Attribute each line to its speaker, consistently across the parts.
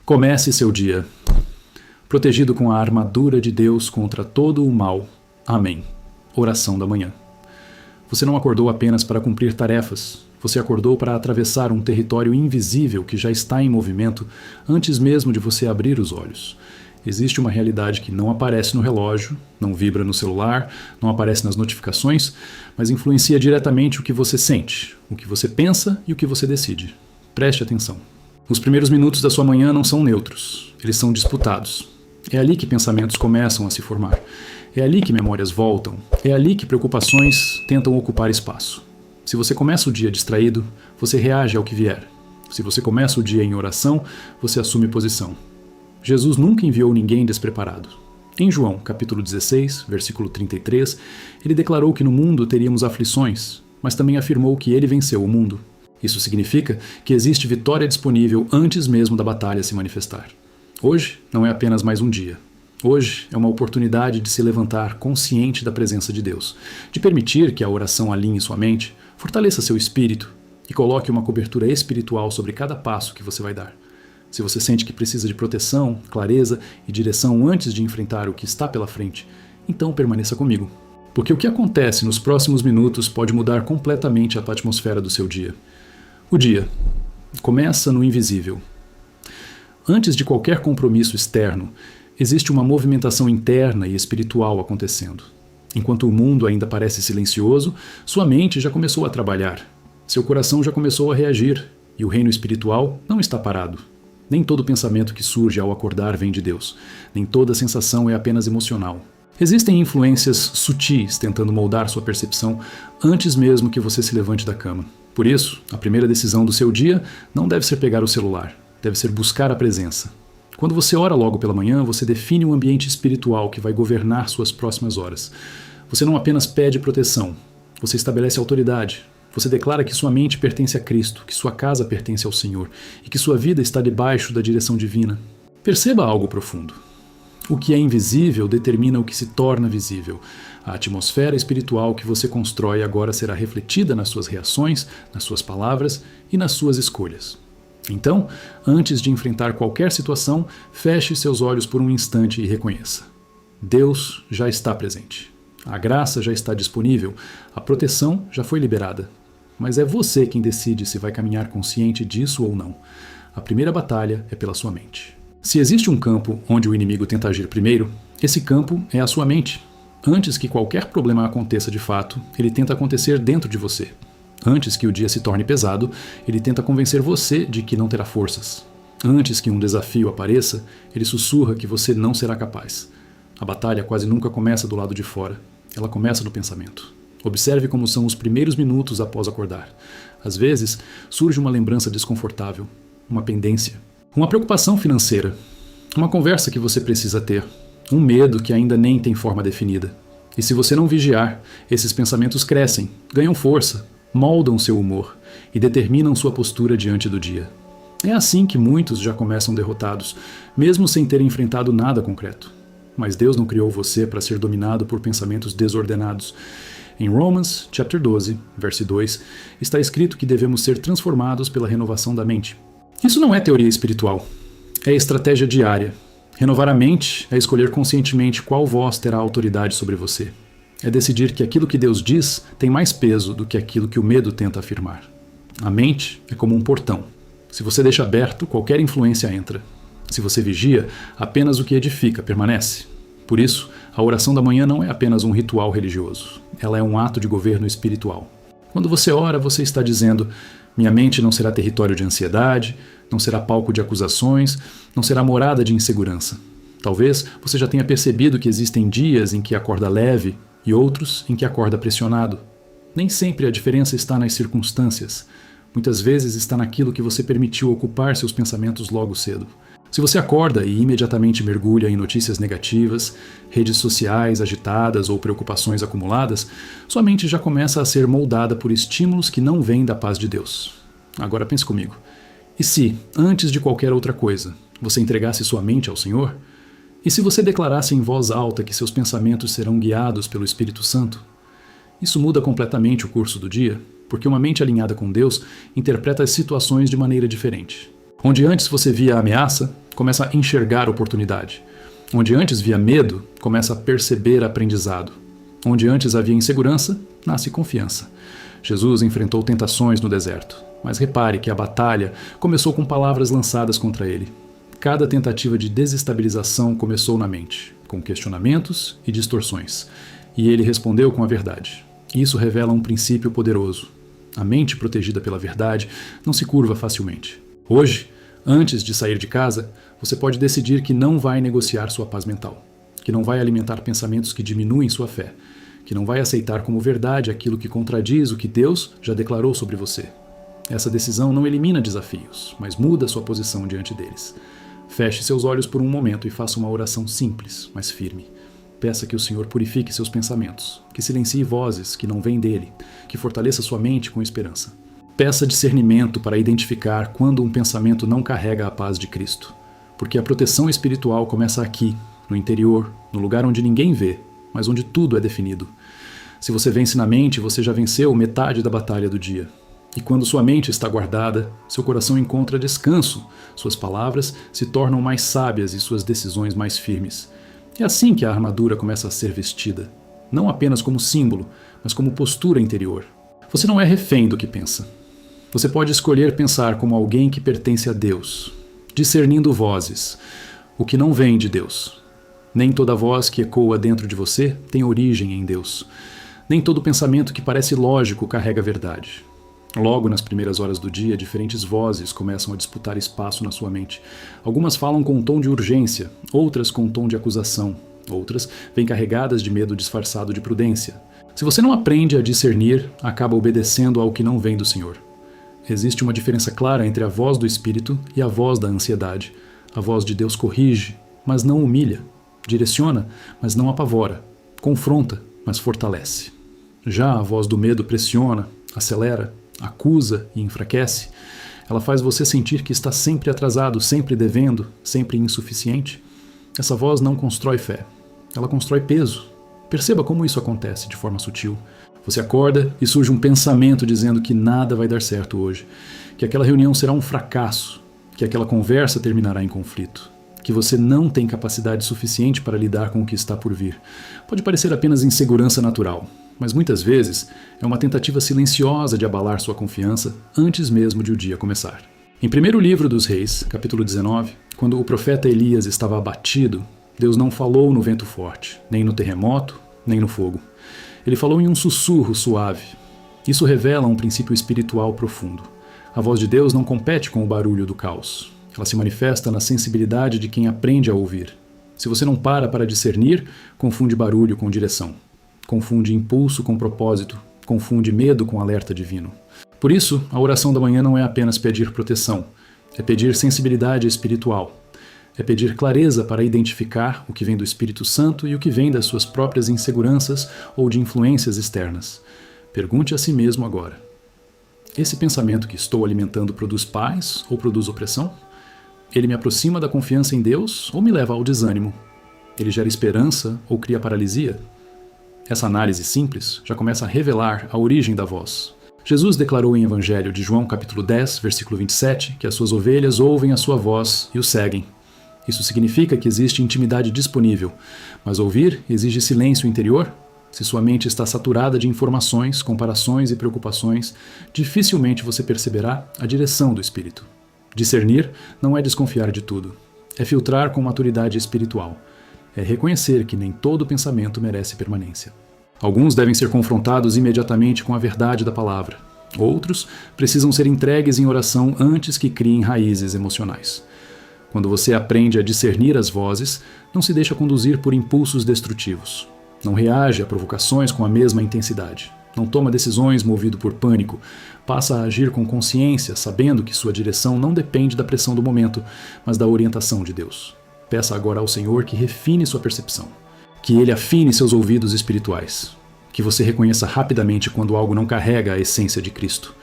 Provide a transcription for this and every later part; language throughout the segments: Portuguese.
Speaker 1: Comece seu dia, protegido com a armadura de Deus contra todo o mal. Amém. Oração da manhã. Você não acordou apenas para cumprir tarefas, você acordou para atravessar um território invisível que já está em movimento antes mesmo de você abrir os olhos. Existe uma realidade que não aparece no relógio, não vibra no celular, não aparece nas notificações, mas influencia diretamente o que você sente, o que você pensa e o que você decide. Preste atenção. Os primeiros minutos da sua manhã não são neutros, eles são disputados. É ali que pensamentos começam a se formar. É ali que memórias voltam. É ali que preocupações tentam ocupar espaço. Se você começa o dia distraído, você reage ao que vier. Se você começa o dia em oração, você assume posição. Jesus nunca enviou ninguém despreparado. Em João, capítulo 16, versículo 33, ele declarou que no mundo teríamos aflições, mas também afirmou que ele venceu o mundo. Isso significa que existe vitória disponível antes mesmo da batalha se manifestar. Hoje não é apenas mais um dia. Hoje é uma oportunidade de se levantar consciente da presença de Deus, de permitir que a oração alinhe sua mente, fortaleça seu espírito e coloque uma cobertura espiritual sobre cada passo que você vai dar. Se você sente que precisa de proteção, clareza e direção antes de enfrentar o que está pela frente, então permaneça comigo. Porque o que acontece nos próximos minutos pode mudar completamente a atmosfera do seu dia. O dia começa no invisível. Antes de qualquer compromisso externo, existe uma movimentação interna e espiritual acontecendo. Enquanto o mundo ainda parece silencioso, sua mente já começou a trabalhar. Seu coração já começou a reagir, e o reino espiritual não está parado. Nem todo pensamento que surge ao acordar vem de Deus. Nem toda sensação é apenas emocional. Existem influências sutis tentando moldar sua percepção antes mesmo que você se levante da cama. Por isso, a primeira decisão do seu dia não deve ser pegar o celular, deve ser buscar a presença. Quando você ora logo pela manhã, você define um ambiente espiritual que vai governar suas próximas horas. Você não apenas pede proteção, você estabelece autoridade. Você declara que sua mente pertence a Cristo, que sua casa pertence ao Senhor e que sua vida está debaixo da direção divina. Perceba algo profundo. O que é invisível determina o que se torna visível. A atmosfera espiritual que você constrói agora será refletida nas suas reações, nas suas palavras e nas suas escolhas. Então, antes de enfrentar qualquer situação, feche seus olhos por um instante e reconheça. Deus já está presente. A graça já está disponível. A proteção já foi liberada. Mas é você quem decide se vai caminhar consciente disso ou não. A primeira batalha é pela sua mente. Se existe um campo onde o inimigo tenta agir primeiro, esse campo é a sua mente. Antes que qualquer problema aconteça de fato, ele tenta acontecer dentro de você. Antes que o dia se torne pesado, ele tenta convencer você de que não terá forças. Antes que um desafio apareça, ele sussurra que você não será capaz. A batalha quase nunca começa do lado de fora. Ela começa no pensamento. Observe como são os primeiros minutos após acordar. Às vezes, surge uma lembrança desconfortável, uma pendência, uma preocupação financeira, uma conversa que você precisa ter, um medo que ainda nem tem forma definida. E se você não vigiar, esses pensamentos crescem, ganham força, moldam seu humor e determinam sua postura diante do dia. É assim que muitos já começam derrotados, mesmo sem terem enfrentado nada concreto. Mas Deus não criou você para ser dominado por pensamentos desordenados. Em Romans, chapter 12, verso 2, está escrito que devemos ser transformados pela renovação da mente. Isso não é teoria espiritual, é estratégia diária. Renovar a mente é escolher conscientemente qual voz terá autoridade sobre você. É decidir que aquilo que Deus diz tem mais peso do que aquilo que o medo tenta afirmar. A mente é como um portão. Se você deixa aberto, qualquer influência entra. Se você vigia, apenas o que edifica permanece. Por isso, a oração da manhã não é apenas um ritual religioso. Ela é um ato de governo espiritual. Quando você ora, você está dizendo: minha mente não será território de ansiedade, não será palco de acusações, não será morada de insegurança. Talvez você já tenha percebido que existem dias em que acorda leve e outros em que acorda pressionado. Nem sempre a diferença está nas circunstâncias. Muitas vezes está naquilo que você permitiu ocupar seus pensamentos logo cedo. Se você acorda e imediatamente mergulha em notícias negativas, redes sociais agitadas ou preocupações acumuladas, sua mente já começa a ser moldada por estímulos que não vêm da paz de Deus. Agora pense comigo. E se, antes de qualquer outra coisa, você entregasse sua mente ao Senhor? E se você declarasse em voz alta que seus pensamentos serão guiados pelo Espírito Santo? Isso muda completamente o curso do dia, porque uma mente alinhada com Deus interpreta as situações de maneira diferente. Onde antes você via a ameaça, começa a enxergar oportunidade. Onde antes via medo, começa a perceber aprendizado. Onde antes havia insegurança, nasce confiança. Jesus enfrentou tentações no deserto, mas repare que a batalha começou com palavras lançadas contra ele. Cada tentativa de desestabilização começou na mente, com questionamentos e distorções, e ele respondeu com a verdade. Isso revela um princípio poderoso. A mente protegida pela verdade não se curva facilmente. Hoje, antes de sair de casa, você pode decidir que não vai negociar sua paz mental, que não vai alimentar pensamentos que diminuem sua fé, que não vai aceitar como verdade aquilo que contradiz o que Deus já declarou sobre você. Essa decisão não elimina desafios, mas muda sua posição diante deles. Feche seus olhos por um momento e faça uma oração simples, mas firme. Peça que o Senhor purifique seus pensamentos, que silencie vozes que não vêm dele, que fortaleça sua mente com esperança. Peça discernimento para identificar quando um pensamento não carrega a paz de Cristo, porque a proteção espiritual começa aqui, no interior, no lugar onde ninguém vê, mas onde tudo é definido. Se você vence na mente, você já venceu metade da batalha do dia. E quando sua mente está guardada, seu coração encontra descanso, suas palavras se tornam mais sábias e suas decisões mais firmes. É assim que a armadura começa a ser vestida, não apenas como símbolo, mas como postura interior. Você não é refém do que pensa. Você pode escolher pensar como alguém que pertence a Deus, discernindo vozes, o que não vem de Deus. Nem toda voz que ecoa dentro de você tem origem em Deus. Nem todo pensamento que parece lógico carrega verdade. Logo nas primeiras horas do dia, diferentes vozes começam a disputar espaço na sua mente. Algumas falam com um tom de urgência, outras com um tom de acusação, outras vêm carregadas de medo disfarçado de prudência. Se você não aprende a discernir, acaba obedecendo ao que não vem do Senhor. Existe uma diferença clara entre a voz do Espírito e a voz da ansiedade. A voz de Deus corrige, mas não humilha. Direciona, mas não apavora. Confronta, mas fortalece. Já a voz do medo pressiona, acelera, acusa e enfraquece. Ela faz você sentir que está sempre atrasado, sempre devendo, sempre insuficiente. Essa voz não constrói fé. Ela constrói peso. Perceba como isso acontece de forma sutil. Você acorda e surge um pensamento dizendo que nada vai dar certo hoje, que aquela reunião será um fracasso, que aquela conversa terminará em conflito, que você não tem capacidade suficiente para lidar com o que está por vir. Pode parecer apenas insegurança natural, mas muitas vezes é uma tentativa silenciosa de abalar sua confiança antes mesmo de o dia começar. Em 1º livro dos Reis, capítulo 19, quando o profeta Elias estava abatido, Deus não falou no vento forte, nem no terremoto, nem no fogo. Ele falou em um sussurro suave. Isso revela um princípio espiritual profundo. A voz de Deus não compete com o barulho do caos. Ela se manifesta na sensibilidade de quem aprende a ouvir. Se você não para discernir, confunde barulho com direção. Confunde impulso com propósito. Confunde medo com alerta divino. Por isso, a oração da manhã não é apenas pedir proteção. É pedir sensibilidade espiritual. É pedir clareza para identificar o que vem do Espírito Santo e o que vem das suas próprias inseguranças ou de influências externas. Pergunte a si mesmo agora: esse pensamento que estou alimentando produz paz ou produz opressão? Ele me aproxima da confiança em Deus ou me leva ao desânimo? Ele gera esperança ou cria paralisia? Essa análise simples já começa a revelar a origem da voz. Jesus declarou em Evangelho de João capítulo 10, versículo 27, que as suas ovelhas ouvem a sua voz e o seguem. Isso significa que existe intimidade disponível, mas ouvir exige silêncio interior. Se sua mente está saturada de informações, comparações e preocupações, dificilmente você perceberá a direção do Espírito. Discernir não é desconfiar de tudo, é filtrar com maturidade espiritual, é reconhecer que nem todo pensamento merece permanência. Alguns devem ser confrontados imediatamente com a verdade da palavra. Outros precisam ser entregues em oração antes que criem raízes emocionais. Quando você aprende a discernir as vozes, não se deixa conduzir por impulsos destrutivos. Não reage a provocações com a mesma intensidade. Não toma decisões movido por pânico. Passa a agir com consciência, sabendo que sua direção não depende da pressão do momento, mas da orientação de Deus. Peça agora ao Senhor que refine sua percepção. Que Ele afine seus ouvidos espirituais. Que você reconheça rapidamente quando algo não carrega a essência de Cristo.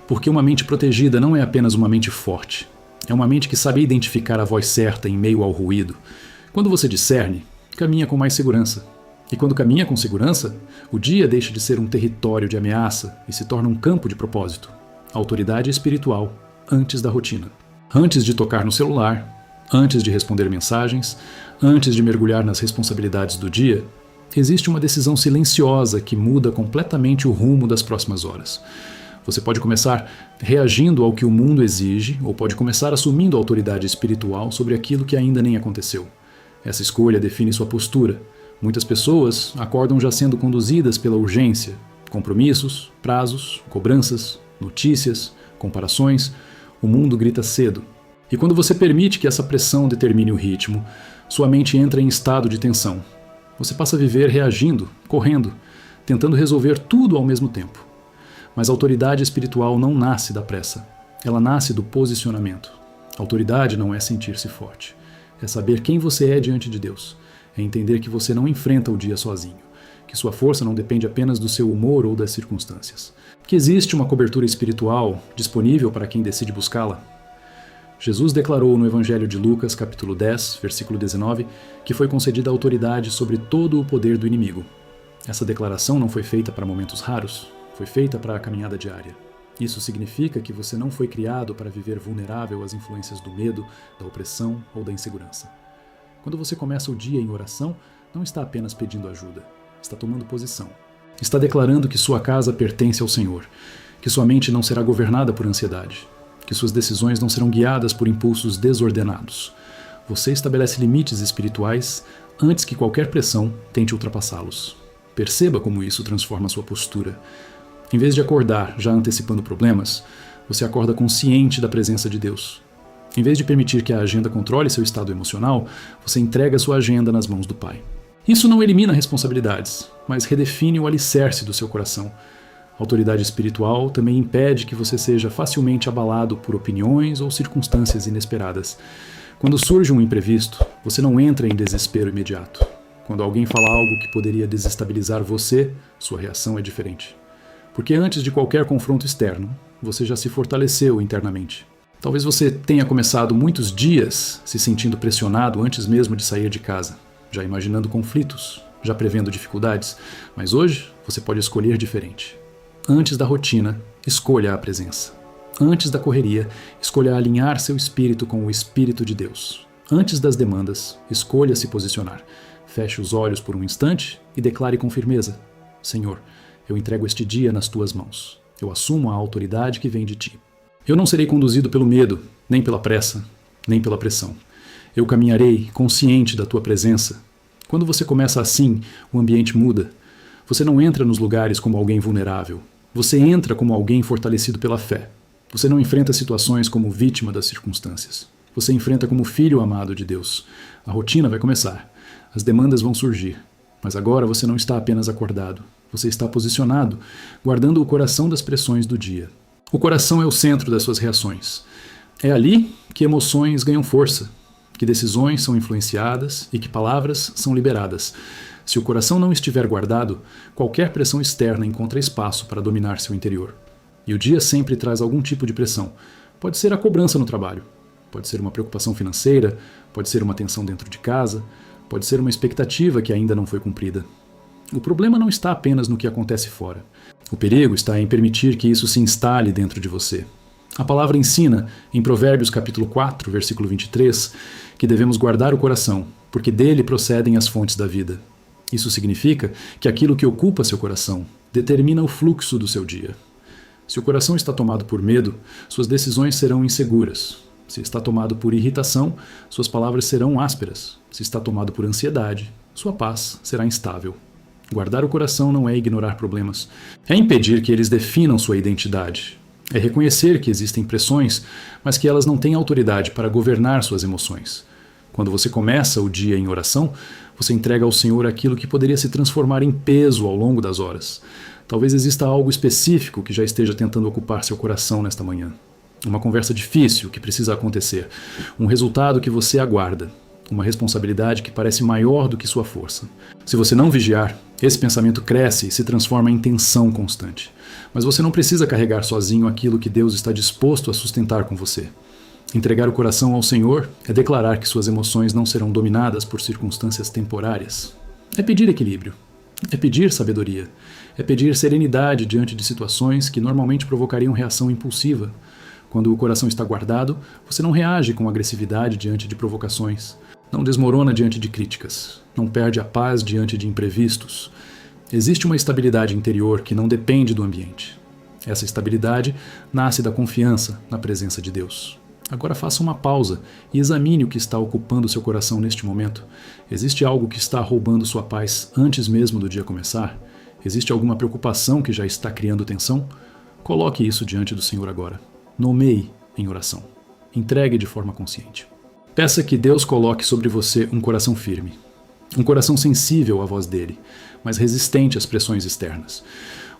Speaker 1: Porque uma mente protegida não é apenas uma mente forte. É uma mente que sabe identificar a voz certa em meio ao ruído. Quando você discerne, caminha com mais segurança. E quando caminha com segurança, o dia deixa de ser um território de ameaça e se torna um campo de propósito. Autoridade espiritual antes da rotina. Antes de tocar no celular, Antes de responder mensagens, antes de mergulhar nas responsabilidades do dia, existe uma decisão silenciosa que muda completamente o rumo das próximas horas. Você pode começar reagindo ao que o mundo exige, ou pode começar assumindo autoridade espiritual sobre aquilo que ainda nem aconteceu. Essa escolha define sua postura. Muitas pessoas acordam já sendo conduzidas pela urgência, compromissos, prazos, cobranças, notícias, comparações. O mundo grita cedo. E quando você permite que essa pressão determine o ritmo, sua mente entra em estado de tensão. Você passa a viver reagindo, correndo, tentando resolver tudo ao mesmo tempo. Mas a autoridade espiritual não nasce da pressa. Ela nasce do posicionamento. A autoridade não é sentir-se forte. É saber quem você é diante de Deus. É entender que você não enfrenta o dia sozinho. Que sua força não depende apenas do seu humor ou das circunstâncias. Que existe uma cobertura espiritual disponível para quem decide buscá-la. Jesus declarou no Evangelho de Lucas, capítulo 10, versículo 19, que foi concedida autoridade sobre todo o poder do inimigo. Essa declaração não foi feita para momentos raros, foi feita para a caminhada diária. Isso significa que você não foi criado para viver vulnerável às influências do medo, da opressão ou da insegurança. Quando você começa o dia em oração, não está apenas pedindo ajuda, está tomando posição. Está declarando que sua casa pertence ao Senhor, que sua mente não será governada por ansiedade, que suas decisões não serão guiadas por impulsos desordenados. Você estabelece limites espirituais antes que qualquer pressão tente ultrapassá-los. Perceba como isso transforma sua postura. Em vez de acordar já antecipando problemas, você acorda consciente da presença de Deus. Em vez de permitir que a agenda controle seu estado emocional, você entrega sua agenda nas mãos do Pai. Isso não elimina responsabilidades, mas redefine o alicerce do seu coração. A autoridade espiritual também impede que você seja facilmente abalado por opiniões ou circunstâncias inesperadas. Quando surge um imprevisto, você não entra em desespero imediato. Quando alguém fala algo que poderia desestabilizar você, sua reação é diferente. Porque antes de qualquer confronto externo, você já se fortaleceu internamente. Talvez você tenha começado muitos dias se sentindo pressionado antes mesmo de sair de casa, já imaginando conflitos, já prevendo dificuldades, mas hoje você pode escolher diferente. Antes da rotina, escolha a presença. Antes da correria, escolha alinhar seu espírito com o Espírito de Deus. Antes das demandas, escolha se posicionar. Feche os olhos por um instante e declare com firmeza: Senhor, eu entrego este dia nas tuas mãos. Eu assumo a autoridade que vem de ti. Eu não serei conduzido pelo medo, nem pela pressa, nem pela pressão. Eu caminharei consciente da tua presença. Quando você começa assim, o ambiente muda. Você não entra nos lugares como alguém vulnerável. Você entra como alguém fortalecido pela fé. Você não enfrenta situações como vítima das circunstâncias. Você enfrenta como filho amado de Deus. A rotina vai começar. As demandas vão surgir. Mas agora você não está apenas acordado. Você está posicionado, guardando o coração das pressões do dia. O coração é o centro das suas reações. É ali que emoções ganham força, que decisões são influenciadas e que palavras são liberadas. Se o coração não estiver guardado, qualquer pressão externa encontra espaço para dominar seu interior. E o dia sempre traz algum tipo de pressão. Pode ser a cobrança no trabalho, pode ser uma preocupação financeira, pode ser uma tensão dentro de casa, pode ser uma expectativa que ainda não foi cumprida. O problema não está apenas no que acontece fora. O perigo está em permitir que isso se instale dentro de você. A palavra ensina, em Provérbios capítulo 4, versículo 23, que devemos guardar o coração, porque dele procedem as fontes da vida. Isso significa que aquilo que ocupa seu coração determina o fluxo do seu dia. Se o coração está tomado por medo, suas decisões serão inseguras. Se está tomado por irritação, suas palavras serão ásperas. Se está tomado por ansiedade, sua paz será instável. Guardar o coração não é ignorar problemas. É impedir que eles definam sua identidade. É reconhecer que existem pressões, mas que elas não têm autoridade para governar suas emoções. Quando você começa o dia em oração, você entrega ao Senhor aquilo que poderia se transformar em peso ao longo das horas. Talvez exista algo específico que já esteja tentando ocupar seu coração nesta manhã. Uma conversa difícil que precisa acontecer. Um resultado que você aguarda. Uma responsabilidade que parece maior do que sua força. Se você não vigiar, esse pensamento cresce e se transforma em tensão constante. Mas você não precisa carregar sozinho aquilo que Deus está disposto a sustentar com você. Entregar o coração ao Senhor é declarar que suas emoções não serão dominadas por circunstâncias temporárias. É pedir equilíbrio. É pedir sabedoria. É pedir serenidade diante de situações que normalmente provocariam reação impulsiva. Quando o coração está guardado, você não reage com agressividade diante de provocações, não desmorona diante de críticas, não perde a paz diante de imprevistos. Existe uma estabilidade interior que não depende do ambiente. Essa estabilidade nasce da confiança na presença de Deus. Agora faça uma pausa e examine o que está ocupando seu coração neste momento. Existe algo que está roubando sua paz antes mesmo do dia começar? Existe alguma preocupação que já está criando tensão? Coloque isso diante do Senhor agora. Nomeie em oração. Entregue de forma consciente. Peça que Deus coloque sobre você um coração firme. Um coração sensível à voz dele, mas resistente às pressões externas.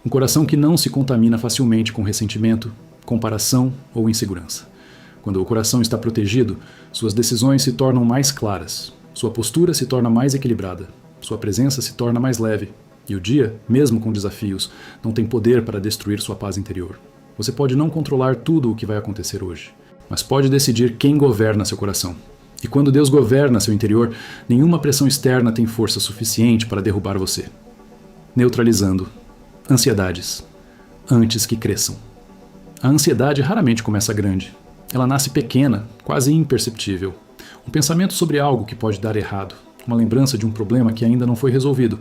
Speaker 1: Um coração que não se contamina facilmente com ressentimento, comparação ou insegurança. Quando o coração está protegido, suas decisões se tornam mais claras, sua postura se torna mais equilibrada, sua presença se torna mais leve, e o dia, mesmo com desafios, não tem poder para destruir sua paz interior. Você pode não controlar tudo o que vai acontecer hoje, mas pode decidir quem governa seu coração. E quando Deus governa seu interior, nenhuma pressão externa tem força suficiente para derrubar você. Neutralizando ansiedades antes que cresçam. A ansiedade raramente começa grande. Ela nasce pequena, quase imperceptível. Um pensamento sobre algo que pode dar errado, uma lembrança de um problema que ainda não foi resolvido,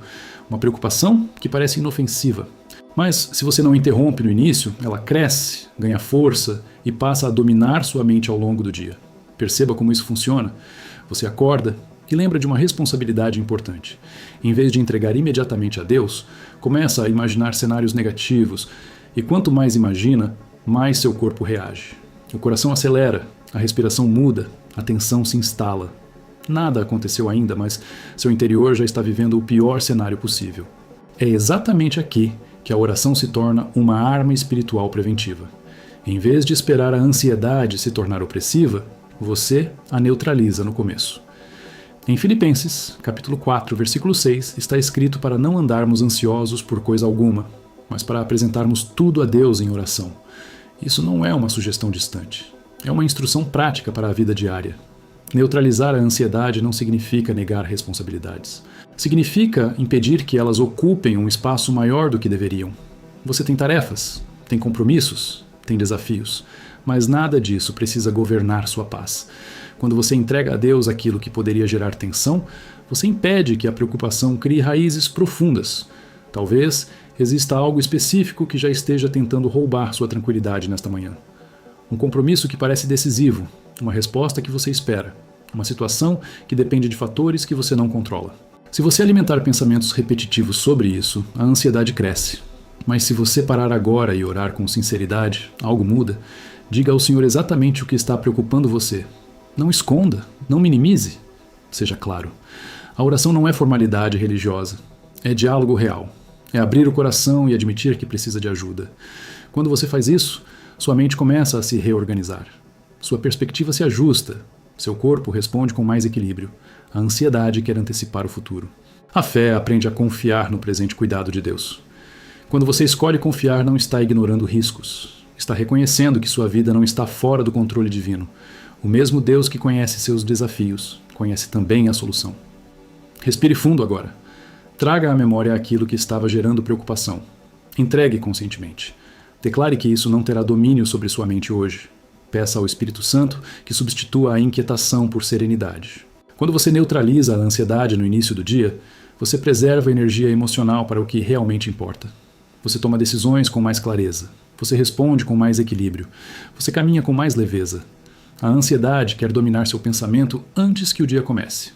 Speaker 1: uma preocupação que parece inofensiva. Mas, se você não interrompe no início, ela cresce, ganha força e passa a dominar sua mente ao longo do dia. Perceba como isso funciona. Você acorda e lembra de uma responsabilidade importante. Em vez de entregar imediatamente a Deus, começa a imaginar cenários negativos, e quanto mais imagina, mais seu corpo reage. O coração acelera, a respiração muda, a tensão se instala. Nada aconteceu ainda, mas seu interior já está vivendo o pior cenário possível. É exatamente aqui que a oração se torna uma arma espiritual preventiva. Em vez de esperar a ansiedade se tornar opressiva, você a neutraliza no começo. Em Filipenses, capítulo 4, versículo 6, está escrito para não andarmos ansiosos por coisa alguma, mas para apresentarmos tudo a Deus em oração. Isso não é uma sugestão distante. É uma instrução prática para a vida diária. Neutralizar a ansiedade não significa negar responsabilidades. Significa impedir que elas ocupem um espaço maior do que deveriam. Você tem tarefas, tem compromissos, tem desafios, mas nada disso precisa governar sua paz. Quando você entrega a Deus aquilo que poderia gerar tensão, você impede que a preocupação crie raízes profundas. Talvez exista algo específico que já esteja tentando roubar sua tranquilidade nesta manhã. Um compromisso que parece decisivo, uma resposta que você espera, uma situação que depende de fatores que você não controla. Se você alimentar pensamentos repetitivos sobre isso, a ansiedade cresce. Mas se você parar agora e orar com sinceridade, algo muda. Diga ao Senhor exatamente o que está preocupando você. Não esconda, não minimize. Seja claro. A oração não é formalidade religiosa, é diálogo real. É abrir o coração e admitir que precisa de ajuda. Quando você faz isso, sua mente começa a se reorganizar. Sua perspectiva se ajusta. Seu corpo responde com mais equilíbrio. A ansiedade quer antecipar o futuro. A fé aprende a confiar no presente cuidado de Deus. Quando você escolhe confiar, não está ignorando riscos. Está reconhecendo que sua vida não está fora do controle divino. O mesmo Deus que conhece seus desafios, conhece também a solução. Respire fundo agora. Traga à memória aquilo que estava gerando preocupação. Entregue conscientemente. Declare que isso não terá domínio sobre sua mente hoje. Peça ao Espírito Santo que substitua a inquietação por serenidade. Quando você neutraliza a ansiedade no início do dia, você preserva a energia emocional para o que realmente importa. Você toma decisões com mais clareza. Você responde com mais equilíbrio. Você caminha com mais leveza. A ansiedade quer dominar seu pensamento antes que o dia comece.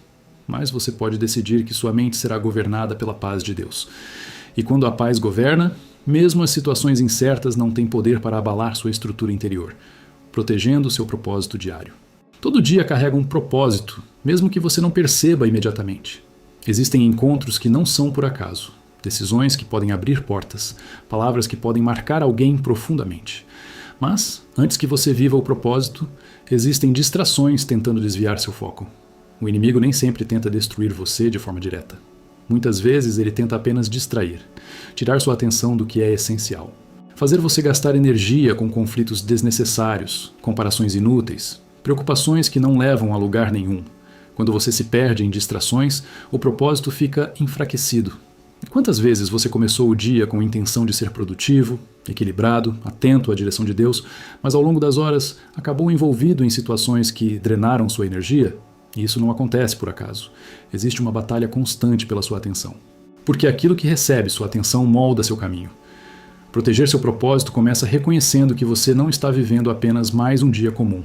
Speaker 1: Mas você pode decidir que sua mente será governada pela paz de Deus. E quando a paz governa, mesmo as situações incertas não têm poder para abalar sua estrutura interior, protegendo seu propósito diário. Todo dia carrega um propósito, mesmo que você não perceba imediatamente. Existem encontros que não são por acaso, decisões que podem abrir portas, palavras que podem marcar alguém profundamente. Mas, antes que você viva o propósito, existem distrações tentando desviar seu foco. O inimigo nem sempre tenta destruir você de forma direta. Muitas vezes ele tenta apenas distrair, tirar sua atenção do que é essencial. Fazer você gastar energia com conflitos desnecessários, comparações inúteis, preocupações que não levam a lugar nenhum. Quando você se perde em distrações, o propósito fica enfraquecido. Quantas vezes você começou o dia com a intenção de ser produtivo, equilibrado, atento à direção de Deus, mas ao longo das horas acabou envolvido em situações que drenaram sua energia? E isso não acontece por acaso. Existe uma batalha constante pela sua atenção. Porque aquilo que recebe sua atenção molda seu caminho. Proteger seu propósito começa reconhecendo que você não está vivendo apenas mais um dia comum.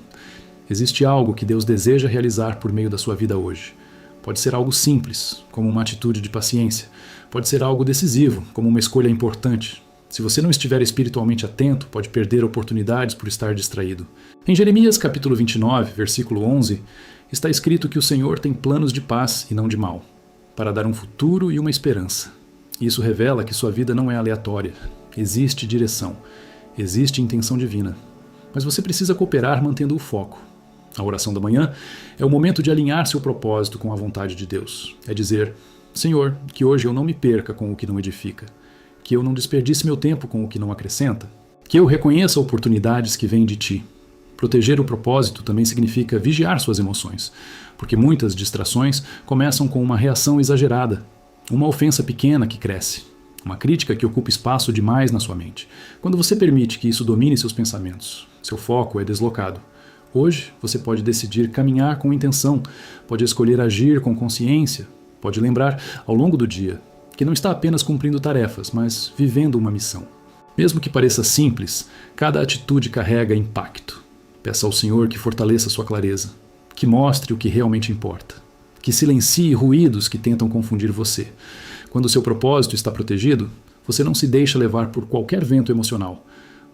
Speaker 1: Existe algo que Deus deseja realizar por meio da sua vida hoje. Pode ser algo simples, como uma atitude de paciência. Pode ser algo decisivo, como uma escolha importante. Se você não estiver espiritualmente atento, pode perder oportunidades por estar distraído. Em Jeremias capítulo 29, versículo 11, está escrito que o Senhor tem planos de paz e não de mal, para dar um futuro e uma esperança. Isso revela que sua vida não é aleatória. Existe direção. Existe intenção divina. Mas você precisa cooperar mantendo o foco. A oração da manhã é o momento de alinhar seu propósito com a vontade de Deus. É dizer, Senhor, que hoje eu não me perca com o que não edifica, que eu não desperdice meu tempo com o que não acrescenta, que eu reconheça oportunidades que vêm de Ti. Proteger o propósito também significa vigiar suas emoções, porque muitas distrações começam com uma reação exagerada, uma ofensa pequena que cresce, uma crítica que ocupa espaço demais na sua mente. Quando você permite que isso domine seus pensamentos, seu foco é deslocado. Hoje, você pode decidir caminhar com intenção, pode escolher agir com consciência, pode lembrar, ao longo do dia, que não está apenas cumprindo tarefas, mas vivendo uma missão. Mesmo que pareça simples, cada atitude carrega impacto. Peça ao Senhor que fortaleça sua clareza, que mostre o que realmente importa, que silencie ruídos que tentam confundir você. Quando seu propósito está protegido, você não se deixa levar por qualquer vento emocional.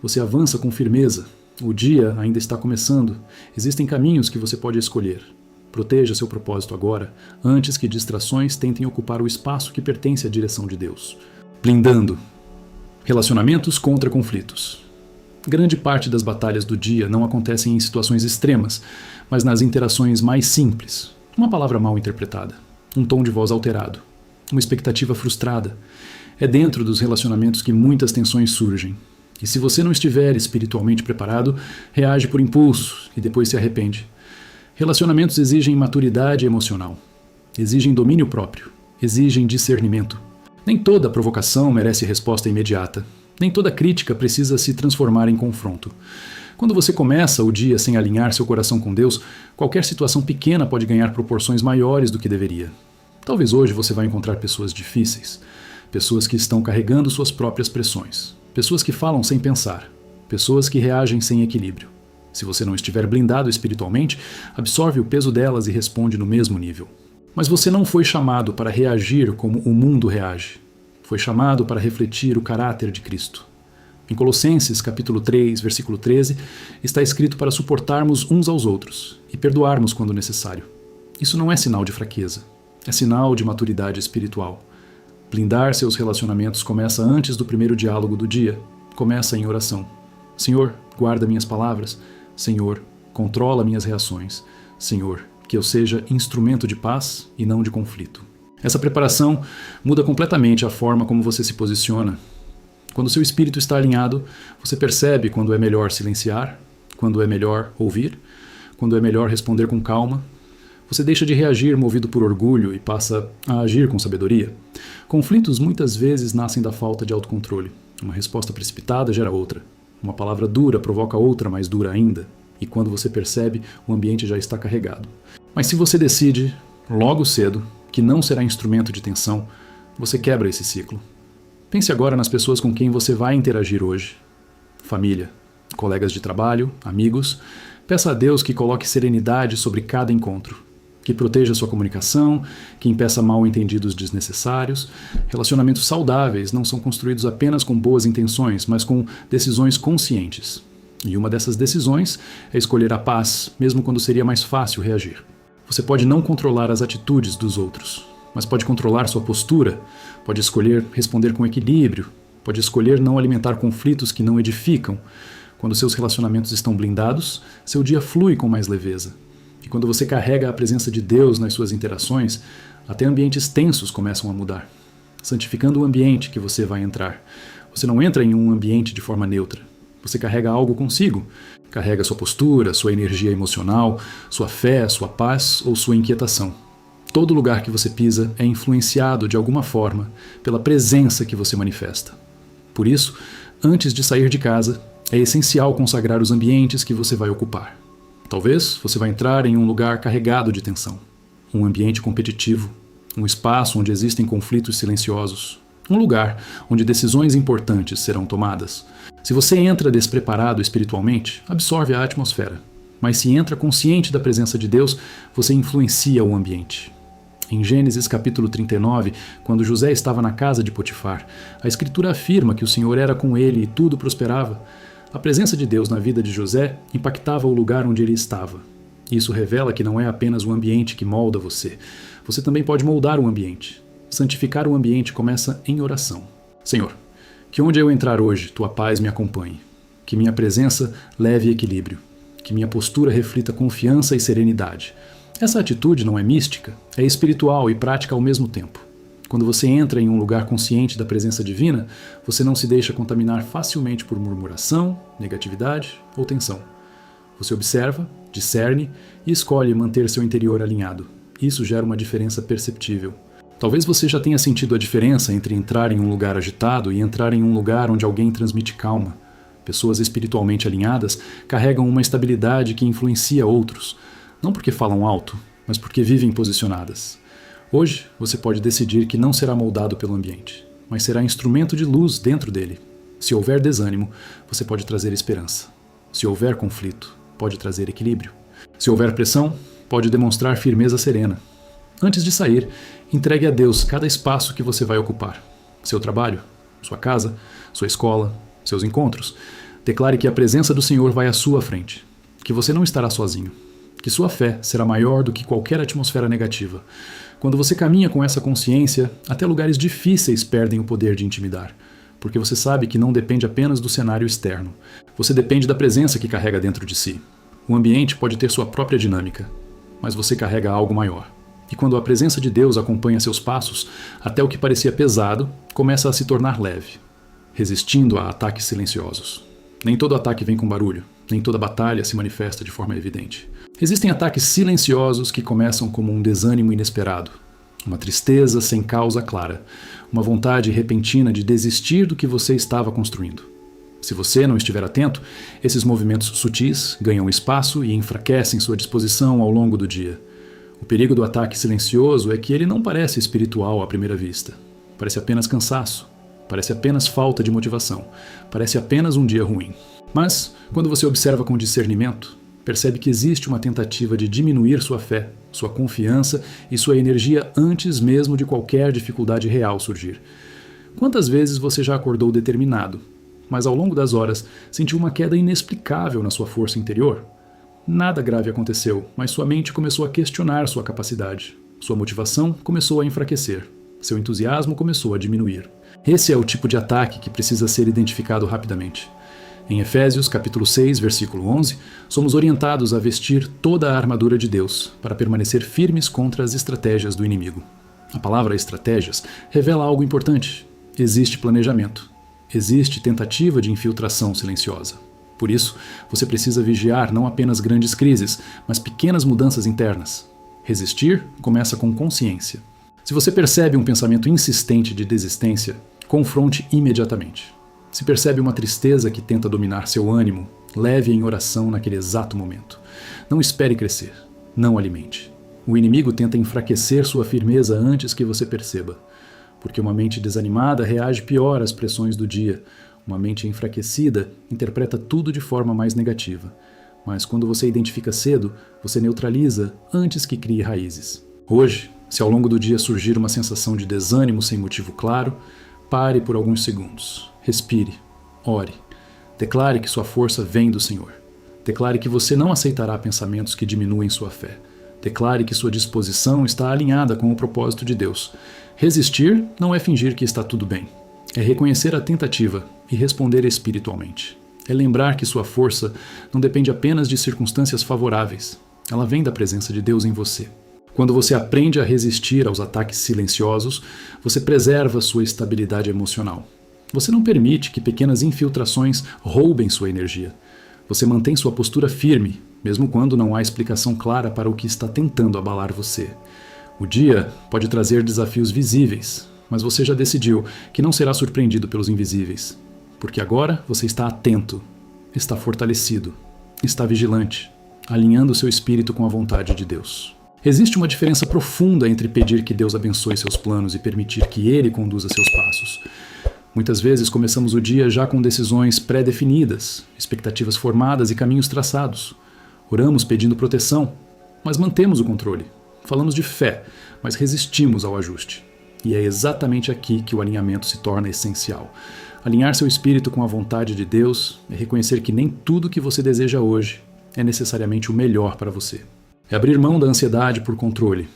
Speaker 1: Você avança com firmeza. O dia ainda está começando. Existem caminhos que você pode escolher. Proteja seu propósito agora, antes que distrações tentem ocupar o espaço que pertence à direção de Deus. Blindando. Relacionamentos contra conflitos. Grande parte das batalhas do dia não acontecem em situações extremas, mas nas interações mais simples. Uma palavra mal interpretada, um tom de voz alterado, uma expectativa frustrada. É dentro dos relacionamentos que muitas tensões surgem. E se você não estiver espiritualmente preparado, reage por impulso e depois se arrepende. Relacionamentos exigem maturidade emocional, exigem domínio próprio, exigem discernimento. Nem toda provocação merece resposta imediata. Nem toda crítica precisa se transformar em confronto. Quando você começa o dia sem alinhar seu coração com Deus, qualquer situação pequena pode ganhar proporções maiores do que deveria. Talvez hoje você vá encontrar pessoas difíceis, pessoas que estão carregando suas próprias pressões, pessoas que falam sem pensar, pessoas que reagem sem equilíbrio. Se você não estiver blindado espiritualmente, absorve o peso delas e responde no mesmo nível. Mas você não foi chamado para reagir como o mundo reage. Foi chamado para refletir o caráter de Cristo. Em Colossenses, capítulo 3, versículo 13, está escrito para suportarmos uns aos outros e perdoarmos quando necessário. Isso não é sinal de fraqueza, é sinal de maturidade espiritual. Blindar seus relacionamentos começa antes do primeiro diálogo do dia, começa em oração. Senhor, guarda minhas palavras. Senhor, controla minhas reações. Senhor, que eu seja instrumento de paz e não de conflito. Essa preparação muda completamente a forma como você se posiciona. Quando seu espírito está alinhado, você percebe quando é melhor silenciar, quando é melhor ouvir, quando é melhor responder com calma. Você deixa de reagir movido por orgulho e passa a agir com sabedoria. Conflitos muitas vezes nascem da falta de autocontrole. Uma resposta precipitada gera outra. Uma palavra dura provoca outra mais dura ainda. E quando você percebe, o ambiente já está carregado. Mas se você decide, logo cedo, que não será instrumento de tensão, você quebra esse ciclo. Pense agora nas pessoas com quem você vai interagir hoje. Família, colegas de trabalho, amigos. Peça a Deus que coloque serenidade sobre cada encontro, que proteja sua comunicação, que impeça mal-entendidos desnecessários. Relacionamentos saudáveis não são construídos apenas com boas intenções, mas com decisões conscientes. E uma dessas decisões é escolher a paz, mesmo quando seria mais fácil reagir. Você pode não controlar as atitudes dos outros, mas pode controlar sua postura, pode escolher responder com equilíbrio, pode escolher não alimentar conflitos que não edificam. Quando seus relacionamentos estão blindados, seu dia flui com mais leveza. E quando você carrega a presença de Deus nas suas interações, até ambientes tensos começam a mudar, santificando o ambiente que você vai entrar. Você não entra em um ambiente de forma neutra. Você carrega algo consigo. Carrega sua postura, sua energia emocional, sua fé, sua paz ou sua inquietação. Todo lugar que você pisa é influenciado de alguma forma pela presença que você manifesta. Por isso, antes de sair de casa, é essencial consagrar os ambientes que você vai ocupar. Talvez você vá entrar em um lugar carregado de tensão, um ambiente competitivo, um espaço onde existem conflitos silenciosos, um lugar onde decisões importantes serão tomadas. Se você entra despreparado espiritualmente, absorve a atmosfera. Mas se entra consciente da presença de Deus, você influencia o ambiente. Em Gênesis capítulo 39, quando José estava na casa de Potifar, a Escritura afirma que o Senhor era com ele e tudo prosperava. A presença de Deus na vida de José impactava o lugar onde ele estava. Isso revela que não é apenas o ambiente que molda você. Você também pode moldar o ambiente. Santificar o ambiente começa em oração. Senhor, que onde eu entrar hoje, tua paz me acompanhe. Que minha presença leve equilíbrio. Que minha postura reflita confiança e serenidade. Essa atitude não é mística, é espiritual e prática ao mesmo tempo. Quando você entra em um lugar consciente da presença divina, você não se deixa contaminar facilmente por murmuração, negatividade ou tensão. Você observa, discerne e escolhe manter seu interior alinhado. Isso gera uma diferença perceptível. Talvez você já tenha sentido a diferença entre entrar em um lugar agitado e entrar em um lugar onde alguém transmite calma. Pessoas espiritualmente alinhadas carregam uma estabilidade que influencia outros. Não porque falam alto, mas porque vivem posicionadas. Hoje, você pode decidir que não será moldado pelo ambiente, mas será instrumento de luz dentro dele. Se houver desânimo, você pode trazer esperança. Se houver conflito, pode trazer equilíbrio. Se houver pressão, pode demonstrar firmeza serena. Antes de sair, entregue a Deus cada espaço que você vai ocupar. Seu trabalho, sua casa, sua escola, seus encontros. Declare que a presença do Senhor vai à sua frente, que você não estará sozinho. Que sua fé será maior do que qualquer atmosfera negativa. Quando você caminha com essa consciência, até lugares difíceis perdem o poder de intimidar, porque você sabe que não depende apenas do cenário externo. Você depende da presença que carrega dentro de si. O ambiente pode ter sua própria dinâmica, mas você carrega algo maior. E quando a presença de Deus acompanha seus passos, até o que parecia pesado começa a se tornar leve, resistindo a ataques silenciosos. Nem todo ataque vem com barulho, nem toda batalha se manifesta de forma evidente. Existem ataques silenciosos que começam como um desânimo inesperado, uma tristeza sem causa clara, uma vontade repentina de desistir do que você estava construindo. Se você não estiver atento, esses movimentos sutis ganham espaço e enfraquecem sua disposição ao longo do dia. O perigo do ataque silencioso é que ele não parece espiritual à primeira vista. Parece apenas cansaço, parece apenas falta de motivação, parece apenas um dia ruim. Mas, quando você observa com discernimento, percebe que existe uma tentativa de diminuir sua fé, sua confiança e sua energia antes mesmo de qualquer dificuldade real surgir. Quantas vezes você já acordou determinado, mas ao longo das horas sentiu uma queda inexplicável na sua força interior? Nada grave aconteceu, mas sua mente começou a questionar sua capacidade. Sua motivação começou a enfraquecer. Seu entusiasmo começou a diminuir. Esse é o tipo de ataque que precisa ser identificado rapidamente. Em Efésios capítulo 6, versículo 11, somos orientados a vestir toda a armadura de Deus para permanecer firmes contra as estratégias do inimigo. A palavra estratégias revela algo importante. Existe planejamento. Existe tentativa de infiltração silenciosa. Por isso, você precisa vigiar não apenas grandes crises, mas pequenas mudanças internas. Resistir começa com consciência. Se você percebe um pensamento insistente de desistência, confronte imediatamente. Se percebe uma tristeza que tenta dominar seu ânimo, leve em oração naquele exato momento. Não espere crescer, não alimente. O inimigo tenta enfraquecer sua firmeza antes que você perceba, porque uma mente desanimada reage pior às pressões do dia. Uma mente enfraquecida interpreta tudo de forma mais negativa. Mas quando você identifica cedo, você neutraliza antes que crie raízes. Hoje, se ao longo do dia surgir uma sensação de desânimo sem motivo claro, pare por alguns segundos. Respire, ore, declare que sua força vem do Senhor. Declare que você não aceitará pensamentos que diminuem sua fé. Declare que sua disposição está alinhada com o propósito de Deus. Resistir não é fingir que está tudo bem. É reconhecer a tentativa e responder espiritualmente. É lembrar que sua força não depende apenas de circunstâncias favoráveis. Ela vem da presença de Deus em você. Quando você aprende a resistir aos ataques silenciosos, você preserva sua estabilidade emocional. Você não permite que pequenas infiltrações roubem sua energia. Você mantém sua postura firme, mesmo quando não há explicação clara para o que está tentando abalar você. O dia pode trazer desafios visíveis, mas você já decidiu que não será surpreendido pelos invisíveis, porque agora você está atento, está fortalecido, está vigilante, alinhando seu espírito com a vontade de Deus. Existe uma diferença profunda entre pedir que Deus abençoe seus planos e permitir que Ele conduza seus passos. Muitas vezes começamos o dia já com decisões pré-definidas, expectativas formadas e caminhos traçados. Oramos pedindo proteção, mas mantemos o controle. Falamos de fé, mas resistimos ao ajuste. E é exatamente aqui que o alinhamento se torna essencial. Alinhar seu espírito com a vontade de Deus é reconhecer que nem tudo que você deseja hoje é necessariamente o melhor para você. É abrir mão da ansiedade por controle.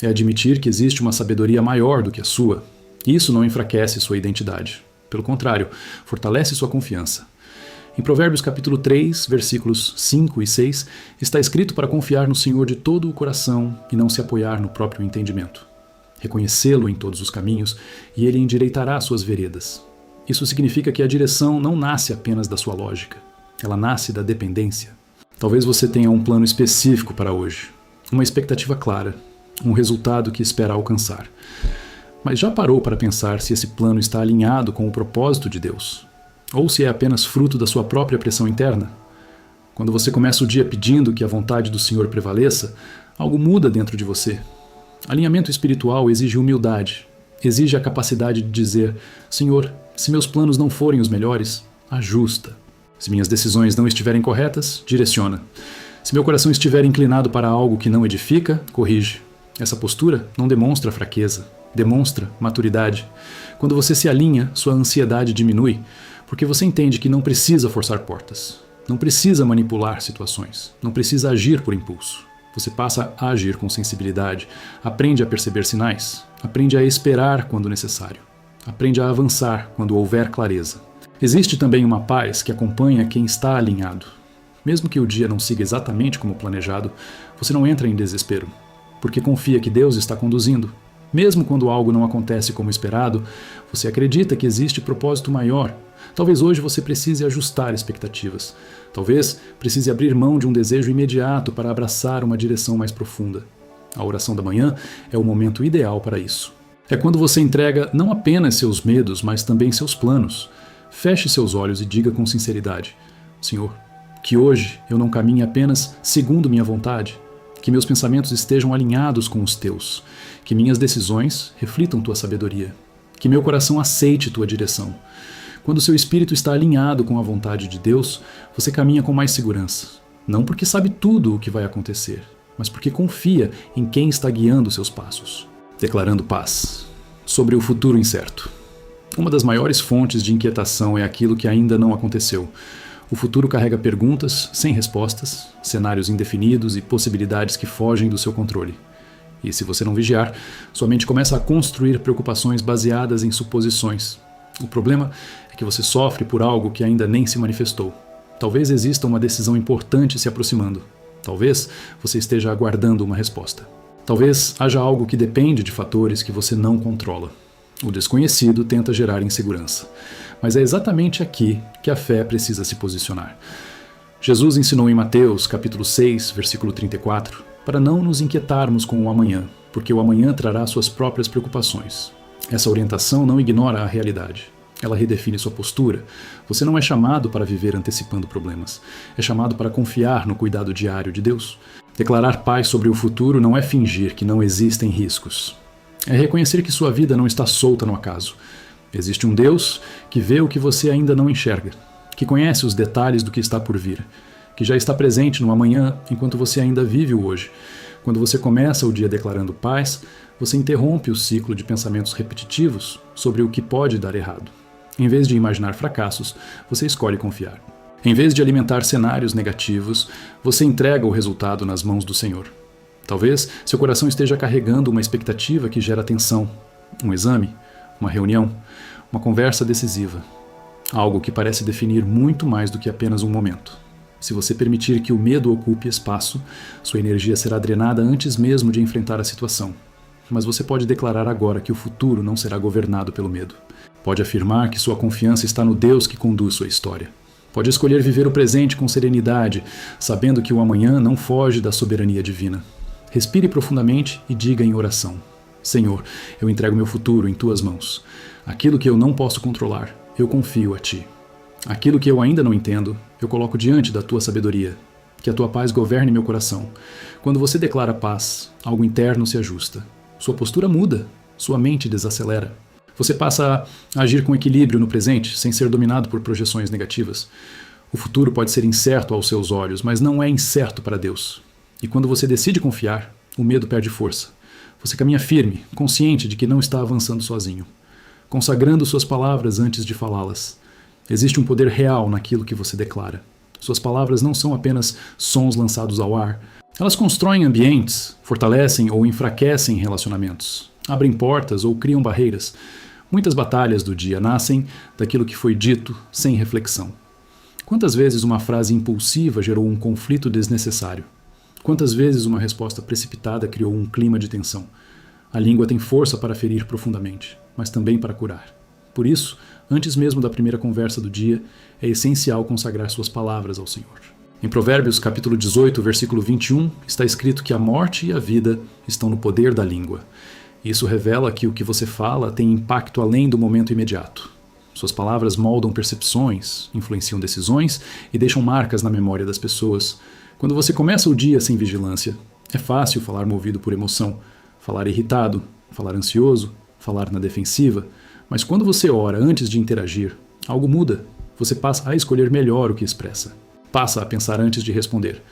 Speaker 1: É admitir que existe uma sabedoria maior do que a sua. Isso não enfraquece sua identidade. Pelo contrário, fortalece sua confiança. Em Provérbios capítulo 3, versículos 5 e 6, está escrito para confiar no Senhor de todo o coração e não se apoiar no próprio entendimento. Reconhecê-lo em todos os caminhos e ele endireitará suas veredas. Isso significa que a direção não nasce apenas da sua lógica. Ela nasce da dependência. Talvez você tenha um plano específico para hoje, uma expectativa clara, um resultado que espera alcançar. Mas já parou para pensar se esse plano está alinhado com o propósito de Deus? Ou se é apenas fruto da sua própria pressão interna? Quando você começa o dia pedindo que a vontade do Senhor prevaleça, algo muda dentro de você. Alinhamento espiritual exige humildade, exige a capacidade de dizer: Senhor, se meus planos não forem os melhores, ajusta. Se minhas decisões não estiverem corretas, direciona. Se meu coração estiver inclinado para algo que não edifica, corrige. Essa postura não demonstra fraqueza, demonstra maturidade. Quando você se alinha, sua ansiedade diminui, porque você entende que não precisa forçar portas, não precisa manipular situações, não precisa agir por impulso. Você passa a agir com sensibilidade, aprende a perceber sinais, aprende a esperar quando necessário, aprende a avançar quando houver clareza. Existe também uma paz que acompanha quem está alinhado. Mesmo que o dia não siga exatamente como planejado, você não entra em desespero, porque confia que Deus está conduzindo. Mesmo quando algo não acontece como esperado, você acredita que existe propósito maior. Talvez hoje você precise ajustar expectativas. Talvez precise abrir mão de um desejo imediato para abraçar uma direção mais profunda. A oração da manhã é o momento ideal para isso. É quando você entrega não apenas seus medos, mas também seus planos. Feche seus olhos e diga com sinceridade: Senhor, que hoje eu não caminhe apenas segundo minha vontade, que meus pensamentos estejam alinhados com os teus, que minhas decisões reflitam tua sabedoria, que meu coração aceite tua direção. Quando seu espírito está alinhado com a vontade de Deus, você caminha com mais segurança, não porque sabe tudo o que vai acontecer, mas porque confia em quem está guiando seus passos. Declarando paz sobre o futuro incerto. Uma das maiores fontes de inquietação é aquilo que ainda não aconteceu. O futuro carrega perguntas sem respostas, cenários indefinidos e possibilidades que fogem do seu controle. E se você não vigiar, sua mente começa a construir preocupações baseadas em suposições. O problema é que você sofre por algo que ainda nem se manifestou. Talvez exista uma decisão importante se aproximando. Talvez você esteja aguardando uma resposta. Talvez haja algo que depende de fatores que você não controla. O desconhecido tenta gerar insegurança. Mas é exatamente aqui que a fé precisa se posicionar. Jesus ensinou em Mateus, capítulo 6, versículo 34, para não nos inquietarmos com o amanhã, porque o amanhã trará suas próprias preocupações. Essa orientação não ignora a realidade. Ela redefine sua postura. Você não é chamado para viver antecipando problemas. É chamado para confiar no cuidado diário de Deus. Declarar paz sobre o futuro não é fingir que não existem riscos. É reconhecer que sua vida não está solta no acaso. Existe um Deus que vê o que você ainda não enxerga, que conhece os detalhes do que está por vir, que já está presente no amanhã enquanto você ainda vive o hoje. Quando você começa o dia declarando paz, você interrompe o ciclo de pensamentos repetitivos sobre o que pode dar errado. Em vez de imaginar fracassos, você escolhe confiar. Em vez de alimentar cenários negativos, você entrega o resultado nas mãos do Senhor. Talvez seu coração esteja carregando uma expectativa que gera tensão, um exame, uma reunião, uma conversa decisiva, algo que parece definir muito mais do que apenas um momento. Se você permitir que o medo ocupe espaço, sua energia será drenada antes mesmo de enfrentar a situação. Mas você pode declarar agora que o futuro não será governado pelo medo. Pode afirmar que sua confiança está no Deus que conduz sua história. Pode escolher viver o presente com serenidade, sabendo que o amanhã não foge da soberania divina. Respire profundamente e diga em oração: Senhor, eu entrego meu futuro em tuas mãos. Aquilo que eu não posso controlar, eu confio a ti. Aquilo que eu ainda não entendo, eu coloco diante da tua sabedoria. Que a tua paz governe meu coração. Quando você declara paz, algo interno se ajusta. Sua postura muda, sua mente desacelera. Você passa a agir com equilíbrio no presente, sem ser dominado por projeções negativas. O futuro pode ser incerto aos seus olhos, mas não é incerto para Deus. E quando você decide confiar, o medo perde força. Você caminha firme, consciente de que não está avançando sozinho, consagrando suas palavras antes de falá-las. Existe um poder real naquilo que você declara. Suas palavras não são apenas sons lançados ao ar. Elas constroem ambientes, fortalecem ou enfraquecem relacionamentos, abrem portas ou criam barreiras. Muitas batalhas do dia nascem daquilo que foi dito sem reflexão. Quantas vezes uma frase impulsiva gerou um conflito desnecessário? Quantas vezes uma resposta precipitada criou um clima de tensão? A língua tem força para ferir profundamente, mas também para curar. Por isso, antes mesmo da primeira conversa do dia, é essencial consagrar suas palavras ao Senhor. Em Provérbios capítulo 18, versículo 21, está escrito que a morte e a vida estão no poder da língua. Isso revela que o que você fala tem impacto além do momento imediato. Suas palavras moldam percepções, influenciam decisões e deixam marcas na memória das pessoas. Quando você começa o dia sem vigilância, é fácil falar movido por emoção, falar irritado, falar ansioso, falar na defensiva. Mas quando você ora antes de interagir, algo muda. Você passa a escolher melhor o que expressa. Passa a pensar antes de responder.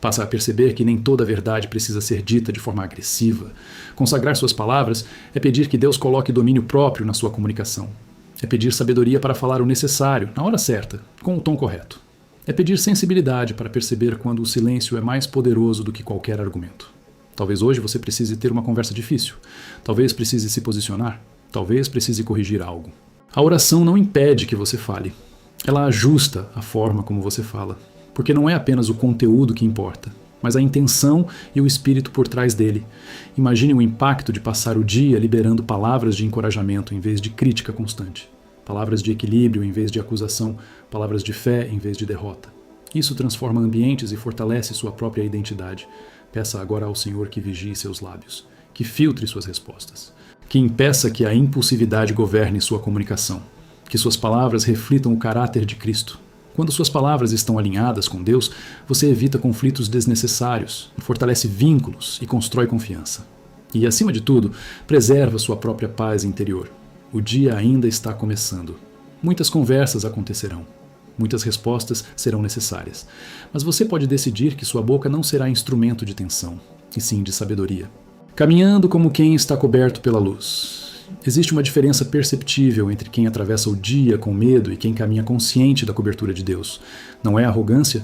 Speaker 1: Passa a perceber que nem toda a verdade precisa ser dita de forma agressiva. Consagrar suas palavras é pedir que Deus coloque domínio próprio na sua comunicação. É pedir sabedoria para falar o necessário, na hora certa, com o tom correto. É pedir sensibilidade para perceber quando o silêncio é mais poderoso do que qualquer argumento. Talvez hoje você precise ter uma conversa difícil. Talvez precise se posicionar. Talvez precise corrigir algo. A oração não impede que você fale. Ela ajusta a forma como você fala. Porque não é apenas o conteúdo que importa, mas a intenção e o espírito por trás dele. Imagine o impacto de passar o dia liberando palavras de encorajamento em vez de crítica constante. Palavras de equilíbrio em vez de acusação, palavras de fé em vez de derrota. Isso transforma ambientes e fortalece sua própria identidade. Peça agora ao Senhor que vigie seus lábios, que filtre suas respostas, que impeça que a impulsividade governe sua comunicação, que suas palavras reflitam o caráter de Cristo. Quando suas palavras estão alinhadas com Deus, você evita conflitos desnecessários, fortalece vínculos e constrói confiança. E, acima de tudo, preserva sua própria paz interior. O dia ainda está começando. Muitas conversas acontecerão. Muitas respostas serão necessárias. Mas você pode decidir que sua boca não será instrumento de tensão, e sim de sabedoria. Caminhando como quem está coberto pela luz. Existe uma diferença perceptível entre quem atravessa o dia com medo e quem caminha consciente da cobertura de Deus. Não é arrogância,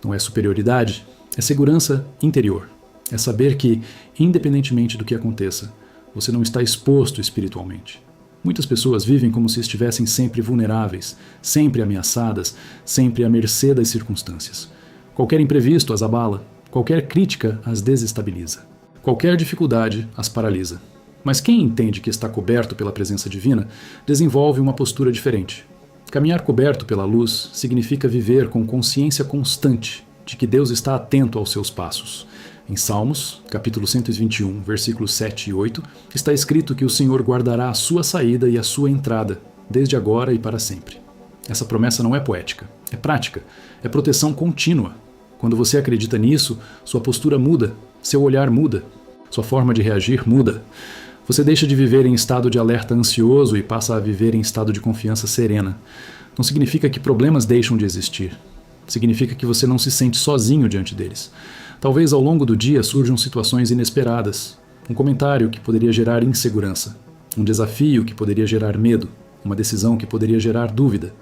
Speaker 1: não é superioridade, é segurança interior. É saber que, independentemente do que aconteça, você não está exposto espiritualmente. Muitas pessoas vivem como se estivessem sempre vulneráveis, sempre ameaçadas, sempre à mercê das circunstâncias. Qualquer imprevisto as abala, qualquer crítica as desestabiliza, qualquer dificuldade as paralisa. Mas quem entende que está coberto pela presença divina, desenvolve uma postura diferente. Caminhar coberto pela luz significa viver com consciência constante de que Deus está atento aos seus passos. Em Salmos, capítulo 121, versículos 7 e 8, está escrito que o Senhor guardará a sua saída e a sua entrada, desde agora e para sempre. Essa promessa não é poética, é prática, é proteção contínua. Quando você acredita nisso, sua postura muda, seu olhar muda, sua forma de reagir muda. Você deixa de viver em estado de alerta ansioso e passa a viver em estado de confiança serena. Não significa que problemas deixam de existir. Significa que você não se sente sozinho diante deles. Talvez ao longo do dia surjam situações inesperadas. Um comentário que poderia gerar insegurança. Um desafio que poderia gerar medo. Uma decisão que poderia gerar dúvida.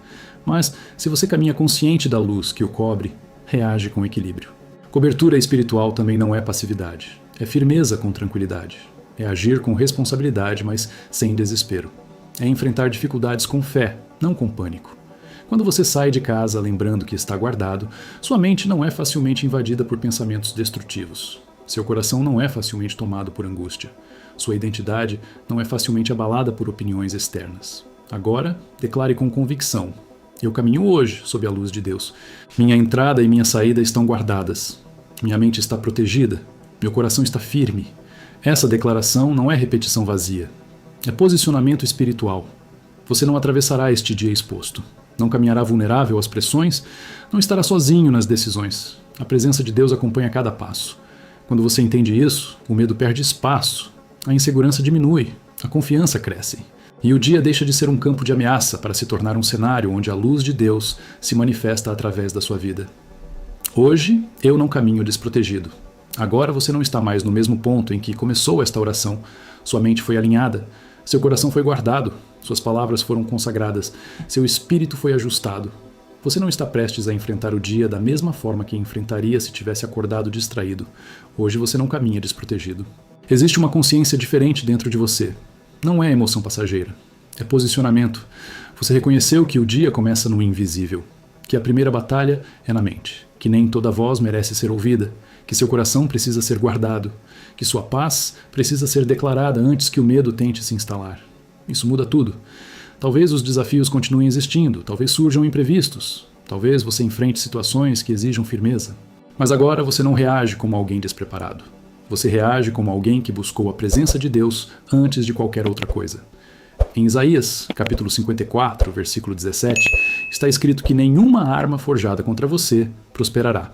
Speaker 1: Mas, se você caminha consciente da luz que o cobre, reage com equilíbrio. Cobertura espiritual também não é passividade. É firmeza com tranquilidade. É agir com responsabilidade, mas sem desespero. É enfrentar dificuldades com fé, não com pânico. Quando você sai de casa lembrando que está guardado, sua mente não é facilmente invadida por pensamentos destrutivos. Seu coração não é facilmente tomado por angústia. Sua identidade não é facilmente abalada por opiniões externas. Agora, declare com convicção: eu caminho hoje sob a luz de Deus. Minha entrada e minha saída estão guardadas. Minha mente está protegida. Meu coração está firme. Essa declaração não é repetição vazia. É posicionamento espiritual. Você não atravessará este dia exposto. Não caminhará vulnerável às pressões. Não estará sozinho nas decisões. A presença de Deus acompanha cada passo. Quando você entende isso, o medo perde espaço. A insegurança diminui. A confiança cresce. E o dia deixa de ser um campo de ameaça para se tornar um cenário onde a luz de Deus se manifesta através da sua vida. Hoje, eu não caminho desprotegido. Agora você não está mais no mesmo ponto em que começou esta oração. Sua mente foi alinhada, seu coração foi guardado, suas palavras foram consagradas, seu espírito foi ajustado. Você não está prestes a enfrentar o dia da mesma forma que enfrentaria se tivesse acordado distraído. Hoje você não caminha desprotegido. Existe uma consciência diferente dentro de você. Não é emoção passageira. É posicionamento. Você reconheceu que o dia começa no invisível, que a primeira batalha é na mente, que nem toda voz merece ser ouvida, que seu coração precisa ser guardado, que sua paz precisa ser declarada antes que o medo tente se instalar. Isso muda tudo. Talvez os desafios continuem existindo, talvez surjam imprevistos, talvez você enfrente situações que exijam firmeza. Mas agora você não reage como alguém despreparado. Você reage como alguém que buscou a presença de Deus antes de qualquer outra coisa. Em Isaías, capítulo 54, versículo 17, está escrito que nenhuma arma forjada contra você prosperará.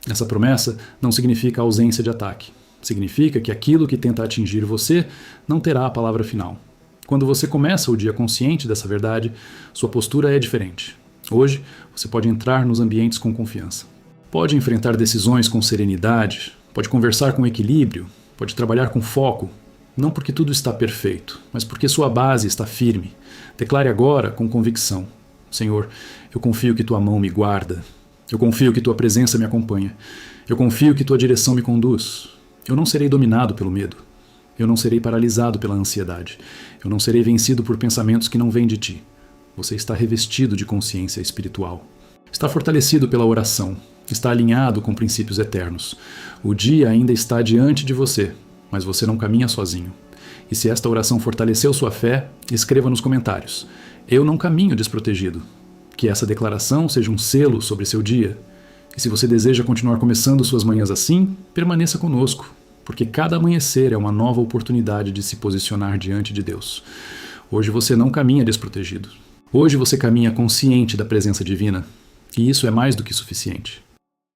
Speaker 1: Essa promessa não significa ausência de ataque. Significa que aquilo que tenta atingir você não terá a palavra final. Quando você começa o dia consciente dessa verdade, sua postura é diferente. Hoje, você pode entrar nos ambientes com confiança. Pode enfrentar decisões com serenidade, pode conversar com equilíbrio, pode trabalhar com foco, não porque tudo está perfeito, mas porque sua base está firme. Declare agora com convicção: Senhor, eu confio que tua mão me guarda. Eu confio que tua presença me acompanha. Eu confio que tua direção me conduz. Eu não serei dominado pelo medo. Eu não serei paralisado pela ansiedade. Eu não serei vencido por pensamentos que não vêm de ti. Você está revestido de consciência espiritual. Está fortalecido pela oração. Está alinhado com princípios eternos. O dia ainda está diante de você, mas você não caminha sozinho. E se esta oração fortaleceu sua fé, escreva nos comentários: eu não caminho desprotegido. Que essa declaração seja um selo sobre seu dia. E se você deseja continuar começando suas manhãs assim, permaneça conosco, porque cada amanhecer é uma nova oportunidade de se posicionar diante de Deus. Hoje você não caminha desprotegido. Hoje você caminha consciente da presença divina, e isso é mais do que suficiente.